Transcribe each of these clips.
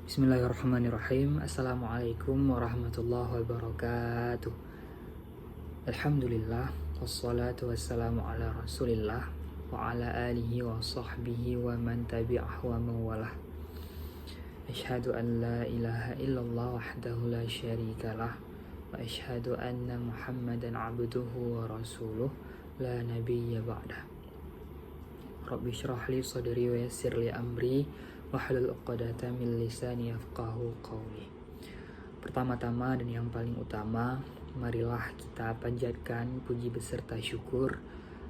Bismillahirrahmanirrahim. Assalamualaikum warahmatullahi wabarakatuh. Alhamdulillah, wassalatu wassalamu ala rasulillah wa ala alihi wa sahbihi wa man tabi'ah wa mawalah. Ashhadu an la ilaha illallah wahdahu la syarikalah wa ashhadu anna muhammadan abduhu wa rasuluh la nabiyya ba'dah. Rabbi syrah li sadri wa yassir li amri wahlul 'uqdatam min lisani yafqahu qawli. Pertama-tama dan yang paling utama, marilah kita panjatkan puji beserta syukur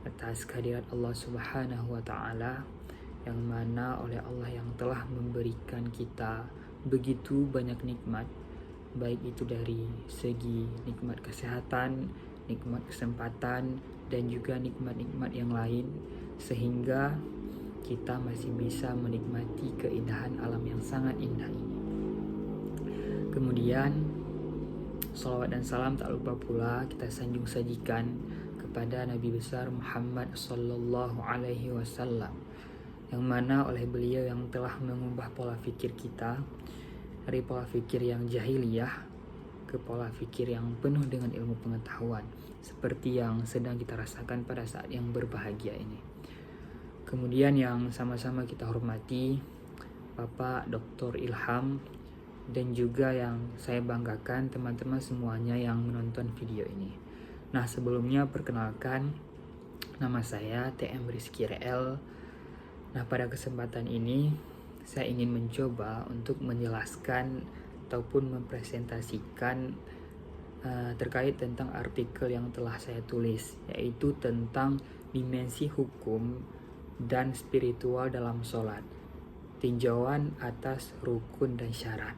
atas kehadirat Allah Subhanahu wa taala, yang mana oleh Allah yang telah memberikan kita begitu banyak nikmat, baik itu dari segi nikmat kesehatan, nikmat kesempatan, dan juga nikmat-nikmat yang lain, sehingga kita masih bisa menikmati keindahan alam yang sangat indah ini. Kemudian salawat dan salam tak lupa pula kita sanjung sajikan kepada Nabi besar Muhammad sallallahu alaihi wasallam, yang mana oleh beliau yang telah mengubah pola pikir kita dari pola pikir yang jahiliyah ke pola pikir yang penuh dengan ilmu pengetahuan, seperti yang sedang kita rasakan pada saat yang berbahagia ini. Kemudian yang sama-sama kita hormati Bapak Dr. Ilham, dan juga yang saya banggakan teman-teman semuanya yang menonton video ini. Nah, sebelumnya perkenalkan, nama saya TM Rizky Reel. Nah, pada kesempatan ini saya ingin mencoba untuk menjelaskan ataupun mempresentasikan terkait tentang artikel yang telah saya tulis, yaitu tentang dimensi hukum dan spiritual dalam sholat, tinjauan atas rukun dan syarat.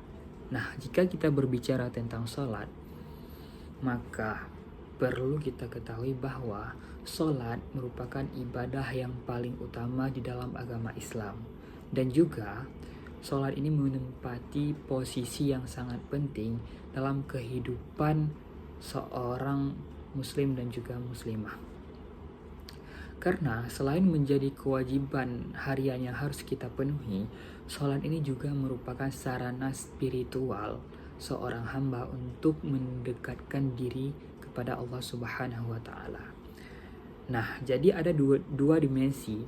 Nah, jika kita berbicara tentang sholat, maka perlu kita ketahui bahwa sholat merupakan ibadah yang paling utama di dalam agama Islam. Dan juga sholat ini menempati posisi yang sangat penting dalam kehidupan seorang muslim dan juga muslimah. Karena selain menjadi kewajiban harian yang harus kita penuhi, sholat ini juga merupakan sarana spiritual seorang hamba untuk mendekatkan diri kepada Allah Subhanahu wa taala. Nah, jadi ada dua dimensi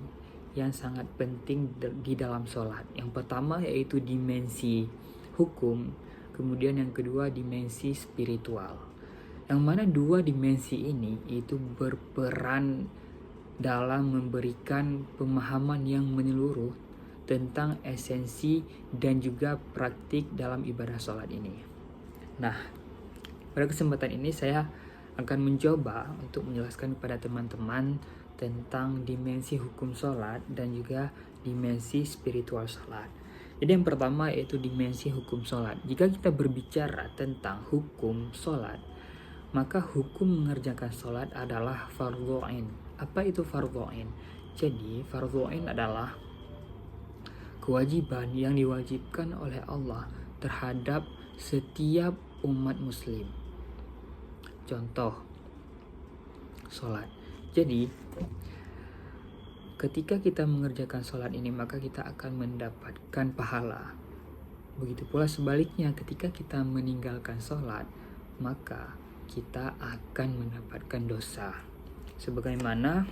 yang sangat penting di dalam sholat. Yang pertama yaitu dimensi hukum, kemudian yang kedua dimensi spiritual. Yang mana dua dimensi ini itu berperan dalam memberikan pemahaman yang menyeluruh tentang esensi dan juga praktik dalam ibadah sholat ini. Nah, pada kesempatan ini saya akan mencoba untuk menjelaskan kepada teman-teman tentang dimensi hukum sholat dan juga dimensi spiritual sholat. Jadi yang pertama yaitu dimensi hukum sholat. Jika kita berbicara tentang hukum sholat, maka hukum mengerjakan sholat adalah fardhu ain. Apa itu fardhu ain? Jadi fardhu ain adalah kewajiban yang diwajibkan oleh Allah terhadap setiap umat muslim. Contoh, sholat. Jadi ketika kita mengerjakan sholat ini, maka kita akan mendapatkan pahala. Begitu pula sebaliknya, ketika kita meninggalkan sholat, maka kita akan mendapatkan dosa. Sebagaimana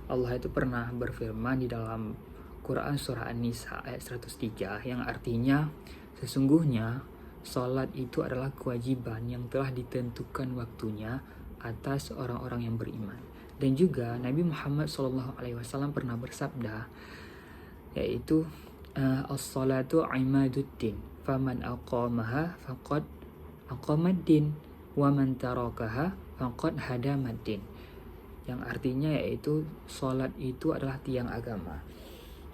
Allah itu pernah berfirman di dalam Quran surah An-Nisa ayat 103, yang artinya sesungguhnya sholat itu adalah kewajiban yang telah ditentukan waktunya atas orang-orang yang beriman. Dan juga Nabi Muhammad SAW pernah bersabda, yaitu as-salatu imaduddin, faman aqamaha faqad aqamaddin, wa man tarakaha faqad hadamaddin. Yang artinya yaitu sholat itu adalah tiang agama.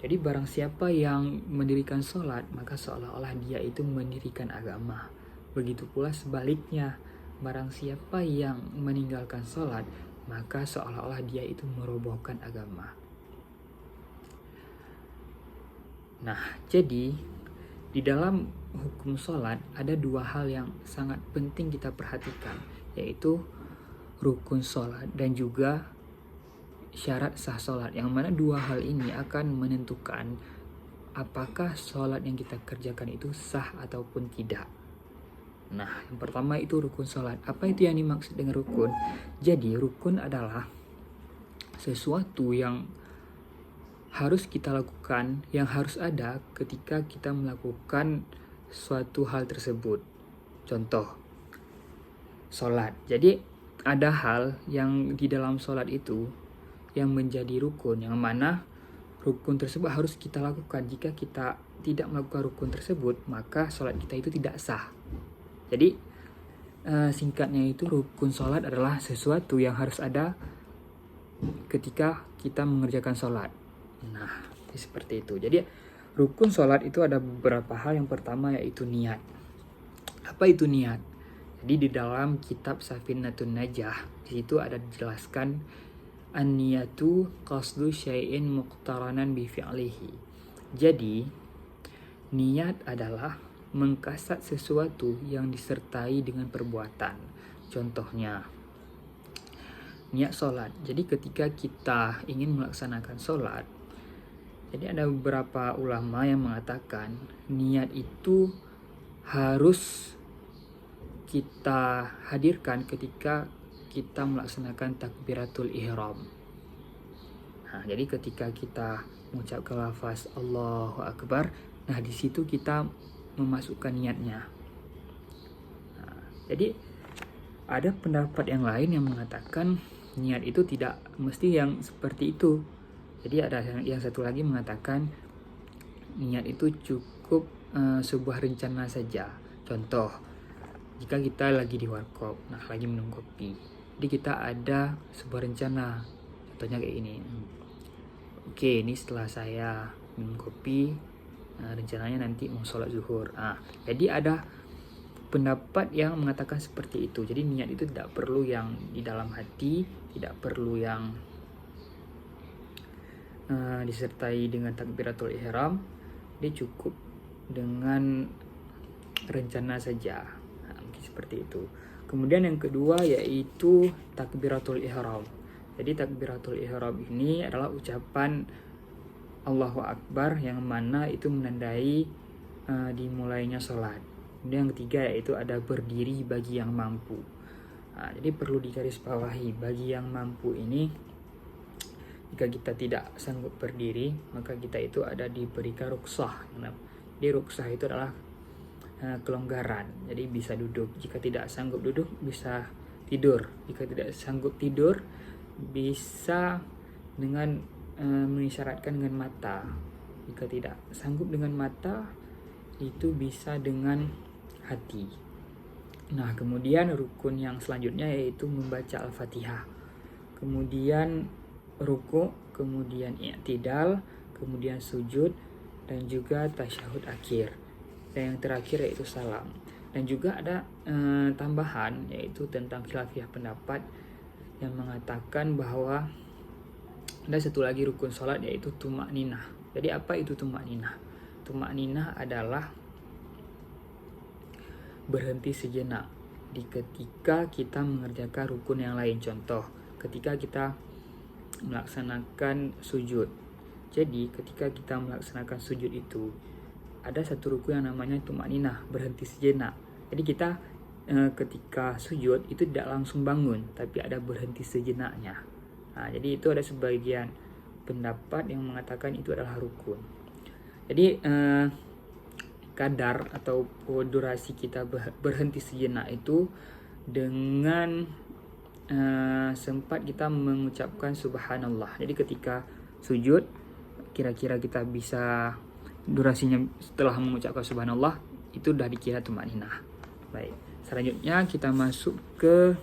Jadi barang siapa yang mendirikan sholat, maka seolah-olah dia itu mendirikan agama. Begitu pula sebaliknya, barang siapa yang meninggalkan sholat, maka seolah-olah dia itu merobohkan agama. Nah, jadi di dalam hukum sholat ada dua hal yang sangat penting kita perhatikan, yaitu rukun sholat dan juga syarat sah sholat, yang mana dua hal ini akan menentukan apakah sholat yang kita kerjakan itu sah ataupun tidak. Nah, yang pertama itu rukun sholat. Apa itu yang dimaksud dengan rukun? Jadi rukun adalah sesuatu yang harus kita lakukan, yang harus ada ketika kita melakukan suatu hal tersebut. Contoh, sholat. Jadi ada hal yang di dalam sholat itu yang menjadi rukun, yang mana rukun tersebut harus kita lakukan. Jika kita tidak melakukan rukun tersebut, maka sholat kita itu tidak sah. Jadi singkatnya itu rukun sholat adalah sesuatu yang harus ada ketika kita mengerjakan sholat. Nah, seperti itu. Jadi rukun sholat itu ada beberapa hal. Yang pertama yaitu niat. Apa itu niat? Jadi di dalam kitab Safinatun Najah, di situ ada dijelaskan an-niyatu qasdu syai'in muqtaranan bi fi'lihi. Jadi niat adalah mengkasat sesuatu yang disertai dengan perbuatan. Contohnya niat sholat. Jadi ketika kita ingin melaksanakan sholat, jadi ada beberapa ulama yang mengatakan niat itu harus kita hadirkan ketika kita melaksanakan takbiratul ihram. Nah, jadi ketika kita mengucapkan lafaz Allahu Akbar, nah di situ kita memasukkan niatnya. Nah, jadi ada pendapat yang lain yang mengatakan niat itu tidak mesti yang seperti itu. Jadi ada yang satu lagi mengatakan niat itu cukup sebuah rencana saja. Contoh, jika kita lagi di warkop, nah lagi minum kopi, jadi kita ada sebuah rencana. Contohnya kayak ini. Oke, ini setelah saya minum kopi, rencananya nanti mau sholat zuhur. Nah, jadi ada pendapat yang mengatakan seperti itu. Jadi niat itu tidak perlu yang di dalam hati, tidak perlu yang disertai dengan takbiratul ihram. Dia cukup dengan rencana saja. Nah, mungkin seperti itu. Kemudian yang kedua yaitu takbiratul ihram. Jadi takbiratul ihram ini adalah ucapan Allahu Akbar yang mana itu menandai dimulainya sholat. Kemudian yang ketiga yaitu ada berdiri bagi yang mampu. Nah, jadi perlu digarisbawahi, bagi yang mampu ini jika kita tidak sanggup berdiri, maka kita itu ada diberikan ruksah. Di ruksah itu adalah kelonggaran, jadi bisa duduk. Jika tidak sanggup duduk, bisa tidur. Jika tidak sanggup tidur, bisa dengan mengisyaratkan dengan mata. Jika tidak sanggup dengan mata, itu bisa dengan hati. Nah, kemudian rukun yang selanjutnya yaitu membaca Al-Fatihah. Kemudian ruku, kemudian i'tidal, kemudian sujud, dan juga tasyahud akhir. Dan yang terakhir yaitu salam. Dan juga ada tambahan yaitu tentang khilafiyah pendapat yang mengatakan bahwa ada satu lagi rukun sholat yaitu tumakninah. Jadi apa itu tumakninah? Tumakninah adalah berhenti sejenak di ketika kita mengerjakan rukun yang lain. Contoh, ketika kita melaksanakan sujud. Jadi ketika kita melaksanakan sujud itu ada satu rukun yang namanya tumakninah, berhenti sejenak. Jadi kita ketika sujud itu tidak langsung bangun, tapi ada berhenti sejenaknya. Nah, jadi itu ada sebagian pendapat yang mengatakan itu adalah rukun. Jadi kadar atau durasi kita berhenti sejenak itu dengan sempat kita mengucapkan subhanallah. Jadi ketika sujud kira-kira kita bisa durasinya setelah mengucapkan subhanallah itu udah dikira tumakninah. Baik, selanjutnya kita masuk ke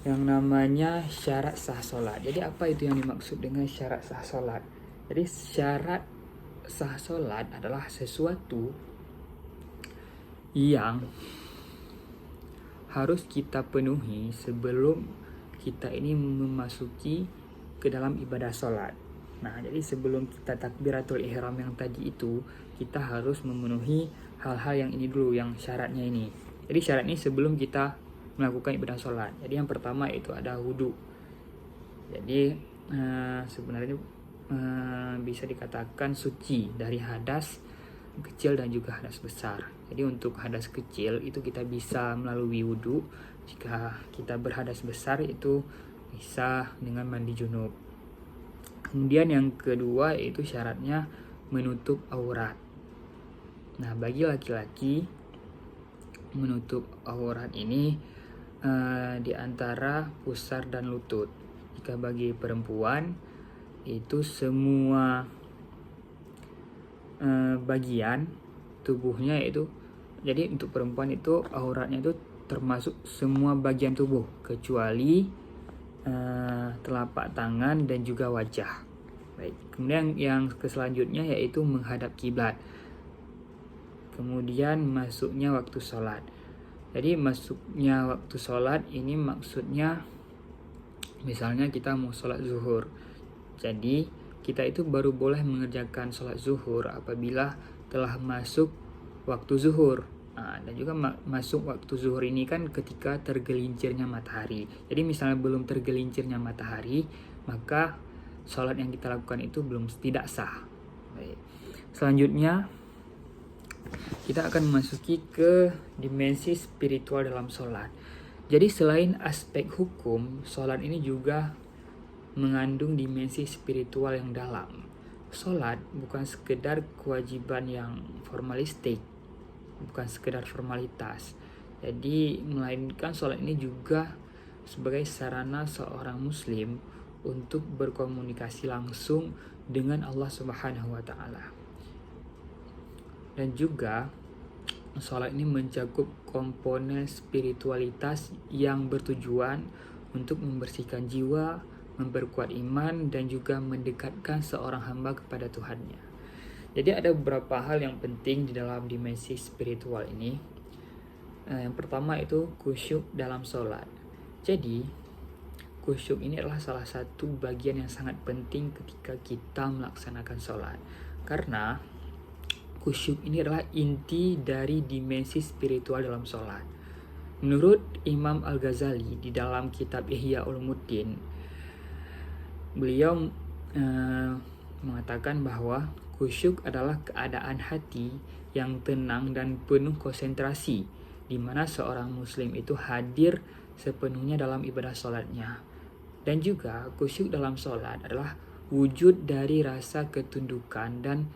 yang namanya syarat sah sholat. Jadi apa itu yang dimaksud dengan syarat sah sholat? Jadi syarat sah sholat adalah sesuatu yang harus kita penuhi sebelum kita ini memasuki ke dalam ibadah sholat. Nah, jadi sebelum kita takbiratul ihram yang tadi itu, kita harus memenuhi hal-hal yang ini dulu, yang syaratnya ini. Jadi syarat ini sebelum kita melakukan ibadah sholat. Jadi yang pertama itu ada wudhu. Jadi sebenarnya bisa dikatakan suci dari hadas kecil dan juga hadas besar. Jadi untuk hadas kecil itu kita bisa melalui wudhu. Jika kita berhadas besar itu bisa dengan mandi junub. Kemudian yang kedua yaitu syaratnya menutup aurat. Nah, bagi laki-laki menutup aurat ini di antara pusar dan lutut. Jika bagi perempuan itu semua bagian tubuhnya itu, jadi untuk perempuan itu auratnya itu termasuk semua bagian tubuh kecuali telapak tangan dan juga wajah. Baik, kemudian yang selanjutnya yaitu menghadap kiblat. Kemudian masuknya waktu sholat. Jadi masuknya waktu sholat ini maksudnya misalnya kita mau sholat zuhur. Jadi kita itu baru boleh mengerjakan sholat zuhur apabila telah masuk waktu zuhur. Dan juga masuk waktu zuhur ini kan ketika tergelincirnya matahari. Jadi misalnya belum tergelincirnya matahari, maka sholat yang kita lakukan itu tidak sah. Baik. Selanjutnya kita akan memasuki ke dimensi spiritual dalam sholat. Jadi selain aspek hukum, sholat ini juga mengandung dimensi spiritual yang dalam. Sholat bukan sekedar kewajiban yang formalistik, bukan sekedar formalitas. Jadi melainkan sholat ini juga sebagai sarana seorang muslim untuk berkomunikasi langsung dengan Allah Subhanahu wa taala. Dan juga sholat ini mencakup komponen spiritualitas yang bertujuan untuk membersihkan jiwa, memperkuat iman, dan juga mendekatkan seorang hamba kepada Tuhannya. Jadi ada beberapa hal yang penting di dalam dimensi spiritual ini. Yang pertama itu khusyuk dalam sholat. Jadi khusyuk ini adalah salah satu bagian yang sangat penting ketika kita melaksanakan sholat. Karena khusyuk ini adalah inti dari dimensi spiritual dalam sholat. Menurut Imam Al-Ghazali di dalam kitab Ihya Ulumuddin, beliau mengatakan bahwa khusyuk adalah keadaan hati yang tenang dan penuh konsentrasi, di mana seorang muslim itu hadir sepenuhnya dalam ibadah sholatnya. Dan juga khusyuk dalam sholat adalah wujud dari rasa ketundukan dan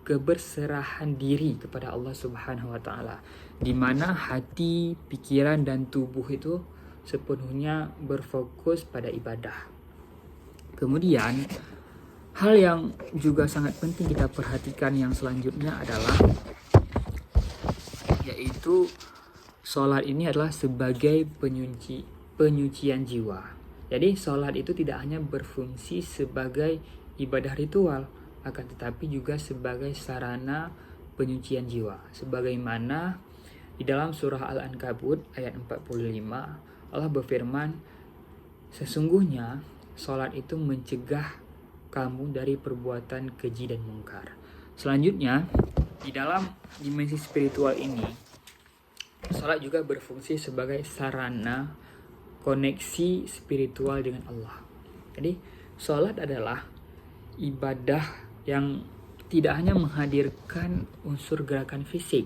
keberserahan diri kepada Allah Subhanahu wa taala, di mana hati, pikiran dan tubuh itu sepenuhnya berfokus pada ibadah. Kemudian hal yang juga sangat penting kita perhatikan yang selanjutnya adalah yaitu sholat ini adalah sebagai penyucian jiwa. Jadi sholat itu tidak hanya berfungsi sebagai ibadah ritual, akan tetapi juga sebagai sarana penyucian jiwa. Sebagaimana di dalam surah Al-Ankabut ayat 45, Allah berfirman, sesungguhnya sholat itu mencegah kamu dari perbuatan keji dan mungkar. Selanjutnya, di dalam dimensi spiritual ini, sholat juga berfungsi sebagai sarana koneksi spiritual dengan Allah. Jadi, sholat adalah ibadah yang tidak hanya menghadirkan unsur gerakan fisik,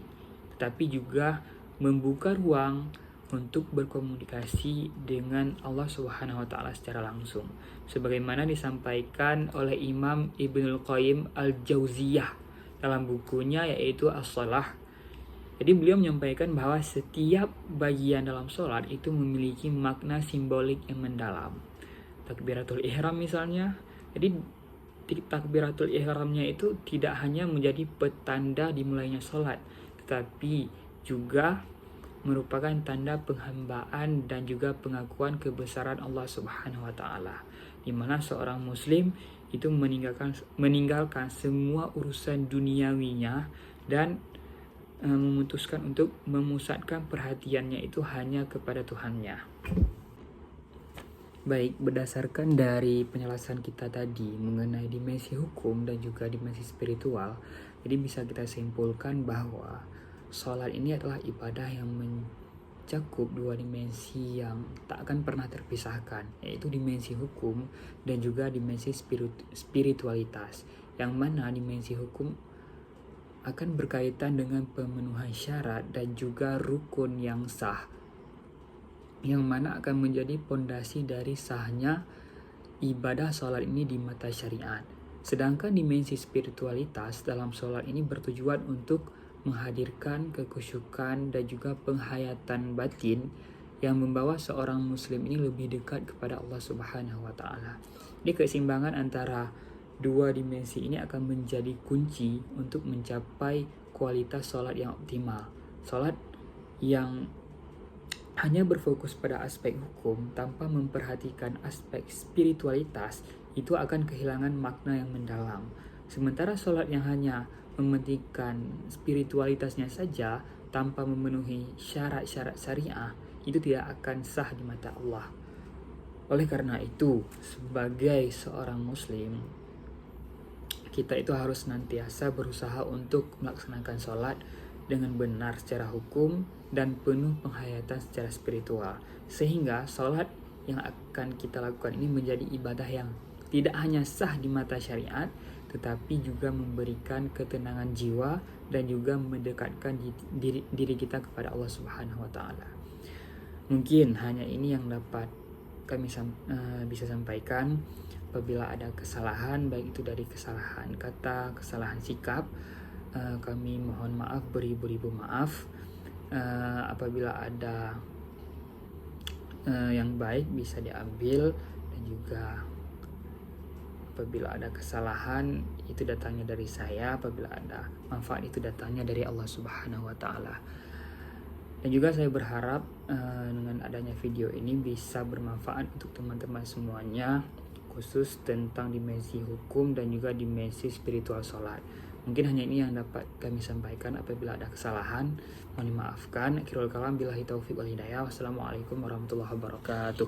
tetapi juga membuka ruang untuk berkomunikasi dengan Allah Subhanahu wa taala secara langsung. Sebagaimana disampaikan oleh Imam Ibnul Qayyim Al-Jauziyah dalam bukunya yaitu As-Shalah. Jadi beliau menyampaikan bahwa setiap bagian dalam sholat itu memiliki makna simbolik yang mendalam. Takbiratul ihram misalnya, jadi takbiratul ihramnya itu tidak hanya menjadi petanda dimulainya sholat, tetapi juga merupakan tanda penghambaan dan juga pengakuan kebesaran Allah Subhanahu wa taala, di mana seorang muslim itu meninggalkan semua urusan duniawinya dan memutuskan untuk memusatkan perhatiannya itu hanya kepada Tuhannya. Baik, berdasarkan dari penjelasan kita tadi mengenai dimensi hukum dan juga dimensi spiritual, jadi bisa kita simpulkan bahwa sholat ini adalah ibadah yang mencakup dua dimensi yang tak akan pernah terpisahkan, yaitu dimensi hukum dan juga dimensi spiritualitas, yang mana dimensi hukum akan berkaitan dengan pemenuhan syarat dan juga rukun yang sah, yang mana akan menjadi pondasi dari sahnya ibadah sholat ini di mata syariat. Sedangkan dimensi spiritualitas dalam sholat ini bertujuan untuk menghadirkan kekhusyukan dan juga penghayatan batin yang membawa seorang muslim ini lebih dekat kepada Allah Subhanahu wa taala. Jadi keseimbangan antara dua dimensi ini akan menjadi kunci untuk mencapai kualitas sholat yang optimal. Sholat yang hanya berfokus pada aspek hukum tanpa memperhatikan aspek spiritualitas itu akan kehilangan makna yang mendalam. Sementara sholat yang hanya mementingkan spiritualitasnya saja tanpa memenuhi syarat-syarat syariah itu tidak akan sah di mata Allah. Oleh karena itu, sebagai seorang muslim, kita itu harus senantiasa berusaha untuk melaksanakan sholat dengan benar secara hukum dan penuh penghayatan secara spiritual, sehingga sholat yang akan kita lakukan ini menjadi ibadah yang tidak hanya sah di mata syariat, tetapi juga memberikan ketenangan jiwa dan juga mendekatkan diri kita kepada Allah Subhanahu wa taala. Mungkin hanya ini yang dapat kami bisa sampaikan. Apabila ada kesalahan, baik itu dari kesalahan kata, kesalahan sikap, kami mohon maaf beribu-ribu maaf. Apabila ada yang baik bisa diambil, dan juga apabila ada kesalahan itu datangnya dari saya, apabila ada manfaat itu datangnya dari Allah Subhanahu wa taala. Dan juga saya berharap dengan adanya video ini bisa bermanfaat untuk teman-teman semuanya, khusus tentang dimensi hukum dan juga dimensi spiritual sholat. Mungkin hanya ini yang dapat kami sampaikan. Apabila ada kesalahan, mohon dimaafkan. Akhirul kalam, billahi taufiq wal hidayah. Wassalamualaikum warahmatullahi wabarakatuh.